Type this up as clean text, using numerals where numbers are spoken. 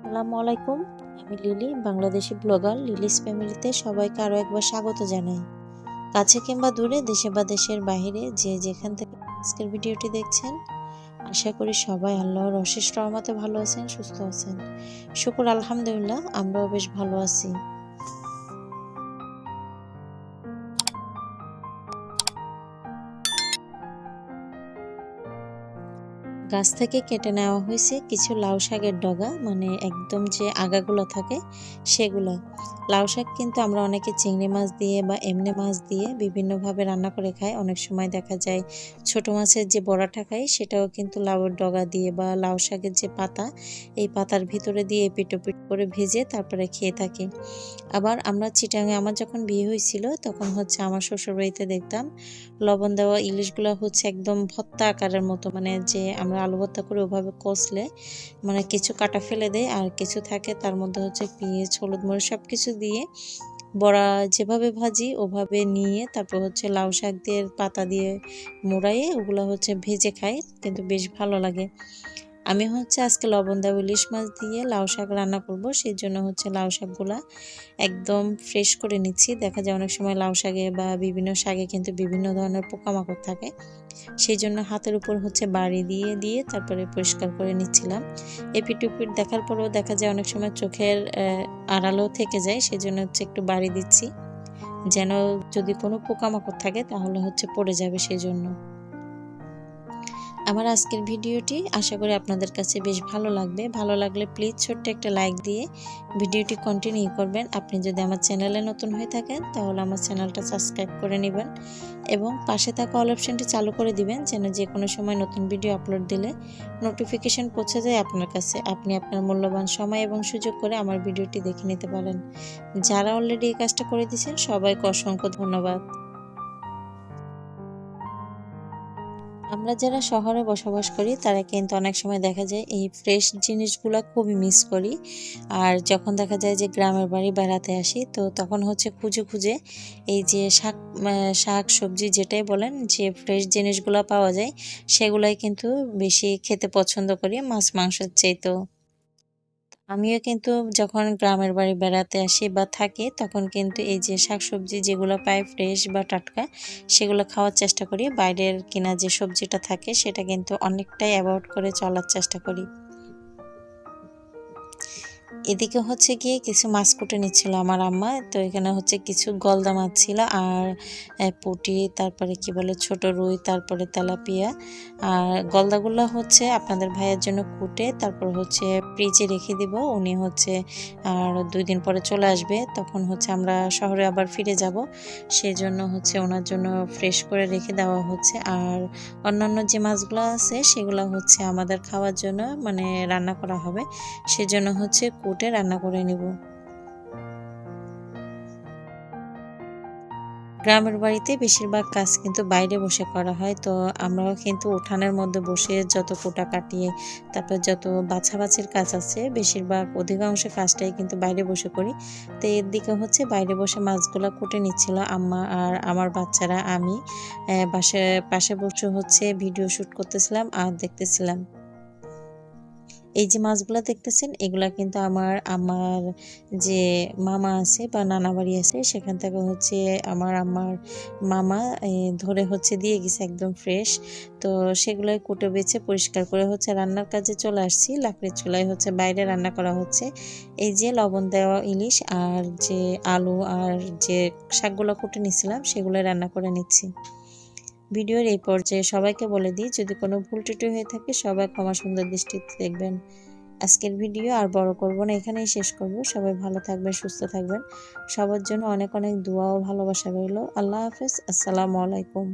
আসসালামু আলাইকুম। আমি লিলি, বাংলাদেশি ব্লগার লিলিস ফ্যামিলিতে সবাইকে আরও একবার স্বাগত জানাই। কাছে কিংবা দূরে, দেশে বা দেশের বাইরে যে যেখান থেকে আজকের ভিডিওটি দেখছেন, আশা করি সবাই আল্লাহর অশেষ রহমতে ভালো আছেন, সুস্থ আছেন। শুকর আলহামদুলিল্লাহ, আমরাও বেশ ভালো আছি। গাছ থেকে কেটে নেওয়া হয়েছে কিছু লাউ শাকের ডগা, মানে একদম যে আগাগুলো থাকে সেগুলো। লাউ শাক কিন্তু আমরা অনেকে চিংড়ি মাছ দিয়ে বা এমনি মাছ দিয়ে বিভিন্নভাবে রান্না করে খাই। অনেক সময় দেখা যায় ছোট মাছের যে বড়াটা খাই সেটাও কিন্তু লাউয়ের ডগা দিয়ে বা লাউ শাকের যে পাতা, এই পাতার ভিতরে দিয়ে এপিট ওপিট করে ভেজে তারপরে খেয়ে থাকি। আবার আমরা চিটাঙে আমার যখন বিয়ে হয়েছিল তখন হচ্ছে আমার শ্বশুরবাড়িতে দেখতাম লবণ দেওয়া ইলিশগুলো হচ্ছে একদম ভর্তা আকারের মতো, মানে যে আমরা আলু ভর্তা করে ওভাবে কষলে মানে কিছু কাটা ফেলে দেয় আর কিছু থাকে তার মধ্যে হচ্ছে পেঁয়াজ হলুদ মরিচ সব কিছু দিয়ে বড়া যেভাবে ভাজি ওভাবে নিয়ে তারপর হচ্ছে লাউ শাক দিয়ে পাতা দিয়ে মোড়াইয়ে ওগুলো হচ্ছে ভেজে খাই, কিন্তু বেশ ভালো লাগে। আমি হচ্ছে আজকে লবণ দেওয়া ইলিশ মাছ দিয়ে লাউ শাক রান্না করব, সেই জন্য হচ্ছে লাউ শাকগুলা একদম ফ্রেশ করে নিচ্ছি। দেখা যায় অনেক সময় লাউ শাকে বা বিভিন্ন শাকে কিন্তু বিভিন্ন ধরনের পোকামাকড় থাকে, সেই জন্য হাতের উপর হচ্ছে বাড়ি দিয়ে দিয়ে তারপরে পরিষ্কার করে নিচ্ছিলাম। এপিট ওপিট দেখার পরেও দেখা যায় অনেক সময় চোখের আড়ালেও থেকে যায়, সেই জন্য হচ্ছে একটু বাড়ি দিচ্ছি যেন যদি কোনো পোকামাকড় থাকে তাহলে হচ্ছে পড়ে যাবে, সেই জন্য। আমার আজকের ভিডিওটি আশা করি আপনাদের কাছে বেশ ভালো লাগবে। ভালো লাগলে প্লিজ ছোট্ট একটা লাইক দিয়ে ভিডিওটি কন্টিনিউ করবেন। আপনি যদি আমার চ্যানেলে নতুন হয়ে থাকেন তাহলে আমার চ্যানেলটা সাবস্ক্রাইব করে নেবেন এবং পাশে থাকা অল অপশনটি চালু করে দিবেন যেন যে কোনো সময় নতুন ভিডিও আপলোড দিলে নোটিফিকেশন পৌঁছে যায় আপনার কাছে। আপনি আপনার মূল্যবান সময় এবং সুযোগ করে আমার ভিডিওটি দেখে নিতে পারেন। যারা অলরেডি এই কাজটা করে দিয়েছেন সবাইকে অসংখ্য ধন্যবাদ। আমরা যারা শহরে বসবাস করি তারা কিন্তু অনেক সময় দেখা যায় এই ফ্রেশ জিনিসগুলো খুবই মিস করি। আর যখন দেখা যায় যে গ্রামের বাড়ি বেড়াতে আসি তো তখন হচ্ছে খুঁজে খুঁজে এই যে শাক সবজি যেটাই বলেন যে ফ্রেশ জিনিসগুলো পাওয়া যায় সেগুলাই কিন্তু বেশি খেতে পছন্দ করি মাছ মাংসের চাইতেও। আমিও কিন্তু যখন গ্রামের বাড়ি বেড়াতে আসি বা থাকি তখন কিন্তু এই যে শাকসবজি যেগুলো পাই ফ্রেশ বা টাটকা সেগুলো খাওয়ার চেষ্টা করি। বাইরের কিনা যে সবজিটা থাকে সেটা কিন্তু অনেকটাই অ্যাভয়েড করে চলার চেষ্টা করি। এদিকে হচ্ছে গিয়ে কিছু মাছ কুটে নিচ্ছিল আমার আম্মা, তো এখানে হচ্ছে কিছু গলদা মাছ ছিল আর পুঁটি, তারপরে কি বলে ছোট রুই, তারপরে তেলাপিয়া। আর গলদাগুলো হচ্ছে আপনাদের ভাইয়ের জন্য কুটে তারপর হচ্ছে ফ্রিজে রেখে দিব। উনি হচ্ছে আর 2 দিন পরে চলে আসবে, তখন হচ্ছে আমরা শহরে আবার ফিরে যাব, সেই জন্য হচ্ছে ওনার জন্য ফ্রেশ করে রেখে দেওয়া হচ্ছে। আর অন্যান্য যে মাছগুলো আছে সেগুলো হচ্ছে আমাদের খাওয়ার জন্য মানে রান্না করা হবে, সেজন্য হচ্ছে কুটে রান্না করে নিব। গ্রামের বাড়িতে বেশিরভাগ কাজ কিন্তু বাইরে বসে করা হয়, তো আমরাও কিন্তু উঠানের মধ্যে বসে যত কোটা কাটিয়ে তারপর যত বাছাবাছির কাজ আছে বেশিরভাগ অধিকাংশ কাজটাই কিন্তু বাইরে বসে করি। তো এর দিকে হচ্ছে বাইরে বসে মাছগুলা কুটে নিচ্ছিল আম্মা আর আমার বাচ্চারা, আমি পাশে বসে হচ্ছে ভিডিও শুট করতেছিলাম আর দেখতেছিলাম। এই যে মাছগুলা দেখতেছেন এগুলা কিন্তু আমার যে মামা আছে বা নানা বাড়ি আছে সেখান থেকে হচ্ছে আমার মামা ধরে হচ্ছে দিয়ে গেছে একদম ফ্রেশ। তো সেগুলোই কুটে বেছে পরিষ্কার করে হচ্ছে রান্নার কাজে চলে আসছি। লাকড়ির চুলায় হচ্ছে বাইরে রান্না করা হচ্ছে এই যে লবণ দেওয়া ইলিশ আর যে আলু আর যে শাকগুলো কুটে নিছিলাম সেগুলো রান্না করে নিচ্ছি। ভিডিওর এই পর্যায়ে সবাইকে বলে দিই যদি কোনো ভুল ত্রুটি হয়ে থাকে সবাই ক্ষমা সুন্দর দৃষ্টিতে দেখবেন। আজকের ভিডিও আর বড় করব না, এখানেই শেষ করব। সবাই ভালো থাকবেন, সুস্থ থাকবেন। সবার জন্য অনেক অনেক দোয়া ও ভালোবাসা রইল। আল্লাহ হাফেজ। আসসালামু আলাইকুম।